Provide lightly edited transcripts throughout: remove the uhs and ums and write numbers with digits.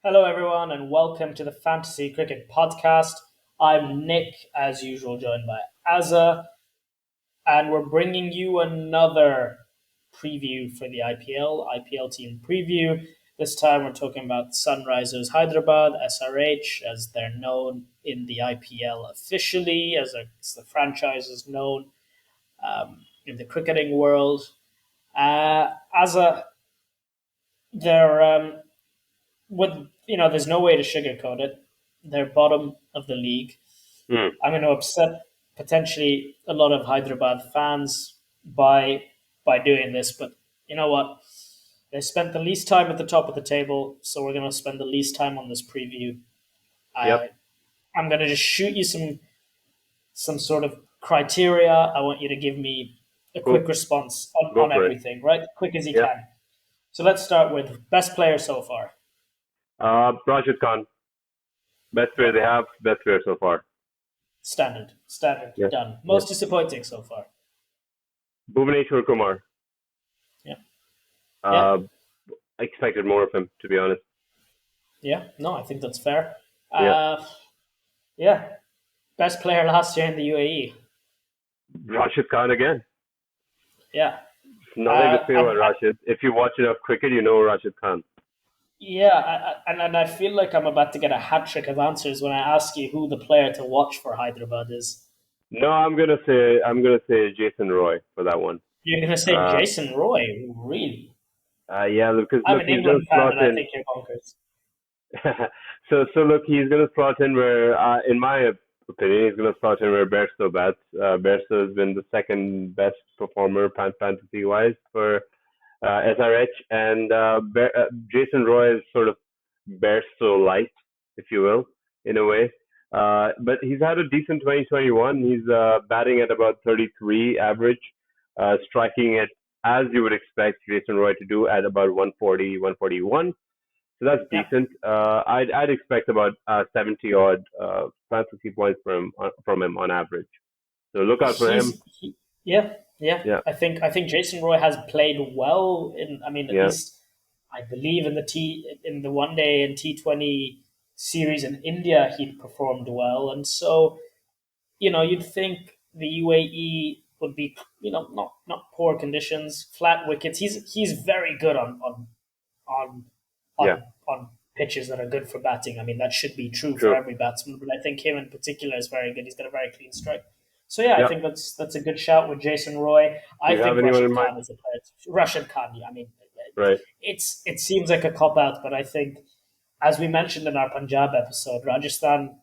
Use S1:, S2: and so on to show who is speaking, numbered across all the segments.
S1: Hello, everyone, and welcome to the Fantasy Cricket Podcast. I'm Nick, as usual, joined by Azza, and we're bringing you another preview for the IPL team preview. This time, we're talking about Sunrisers Hyderabad, SRH, as they're known in the IPL officially, as the franchise is known in the cricketing world. Azza, they're with there's no way to sugarcoat it. They're bottom of the league.
S2: Hmm.
S1: I'm going to upset potentially a lot of Hyderabad fans by doing this, but you know what? They spent the least time at the top of the table, so we're going to spend the least time on this preview.
S2: Yep.
S1: I I'm going to just shoot you some sort of criteria. I want you to give me a
S2: Cool.
S1: quick response
S2: Go
S1: on
S2: for it.
S1: everything, right? Quick as you
S2: Yep.
S1: can. So let's start with best player so far.
S2: Rashid Khan, best player
S1: Okay,
S2: they have, best player so far.
S1: standard,
S2: Yeah.
S1: done.
S2: Yeah.
S1: Most disappointing so far.
S2: Bhuvaneshwar Kumar.
S1: Yeah, yeah.
S2: Uh, I expected more of him, to be honest.
S1: Yeah, no, I think that's fair.
S2: Yeah.
S1: Yeah, best player last year in the UAE.
S2: Rashid Khan again.
S1: Yeah,
S2: Nothing to say about
S1: and
S2: Rashid. If you watch enough cricket, you know Rashid Khan.
S1: yeah, and I feel like I'm about to get a hat trick of answers when I ask you who the player to watch for Hyderabad is.
S2: No, I'm gonna say Jason Roy for that one.
S1: You're gonna say
S2: Uh,
S1: Jason Roy, really?
S2: yeah, because
S1: I'm
S2: look,
S1: an
S2: he's gonna
S1: England fan,
S2: slot
S1: and I
S2: in.
S1: think you're bonkers.
S2: So look, he's gonna slot in where, in my opinion, he's gonna slot in where Bairstow bats. Bairstow has been the second best performer fantasy wise for SRH, and Jason Roy is sort of Bairstow light, if you will, in a way. But he's had a decent 2021. He's batting at about 33 average, striking at as you would expect Jason Roy to do at about 140, 141. So that's
S1: Yeah,
S2: decent. I'd expect about 70 odd fantasy points from him on average. So look out for him.
S1: yeah, yeah.
S2: Yeah,
S1: I think Jason Roy has played well in. I mean, at
S2: yeah,
S1: least I believe in the one day and T20 series in India, he performed well, and so you'd think the UAE would be not poor conditions, flat wickets. He's very good on
S2: yeah.
S1: on pitches that are good for batting. I mean, that should be true for
S2: True.
S1: every batsman, but I think him in particular is very good. He's got a very clean strike. So yeah, I
S2: Yeah.
S1: think that's a good shout with Jason Roy.
S2: Do
S1: I
S2: you have
S1: think
S2: anyone
S1: Rashid
S2: in mind?
S1: Khan is a player. Rashid Khan, yeah, I mean,
S2: Right.
S1: it seems like a cop out, but I think as we mentioned in our Punjab episode, Rajasthan,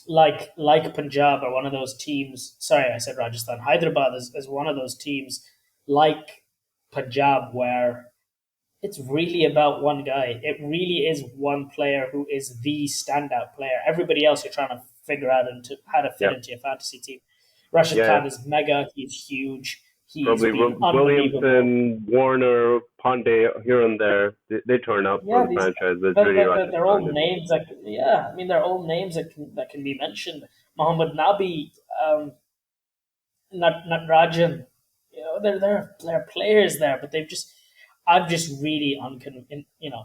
S1: like Punjab, are one of those teams. Sorry, I said Rajasthan. Hyderabad is one of those teams like Punjab where it's really about one guy. It really is one player who is the standout player. Everybody else you're trying to figure out into how to fit
S2: Yeah.
S1: into your fantasy team. Rashid
S2: Yeah.
S1: Khan is mega. He's huge. He's
S2: Probably
S1: been unbelievable.
S2: Williamson, Warner, Pandey here and there. They turn up for
S1: Yeah,
S2: the
S1: these
S2: franchise. It's
S1: they're,
S2: really
S1: they're, they're
S2: Rashid
S1: they're
S2: Khan.
S1: all names that yeah. I mean, they're all names that can be mentioned. Muhammad Nabi, Rajan. There are players there, but I'm just really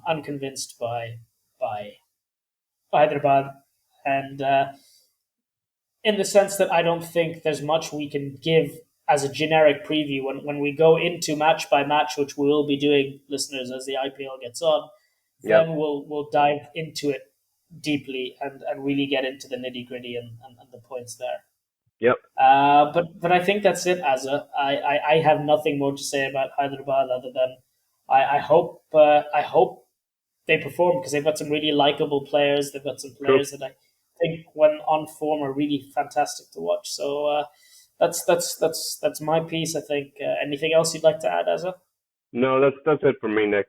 S1: unconvinced by Hyderabad, and in the sense that I don't think there's much we can give as a generic preview when we go into match by match, which we will be doing, listeners, as the IPL gets on.
S2: Yep.
S1: Then we'll dive into it deeply and really get into the nitty gritty and the points there.
S2: Yep.
S1: But I think that's it. I have nothing more to say about Hyderabad other than I hope they perform because they've got some really likable players. They've got some
S2: True.
S1: players that I think, when on form, are really fantastic to watch. So that's my piece. I think. Anything else you'd like to add, Azza?
S2: No, that's it for me, Nick.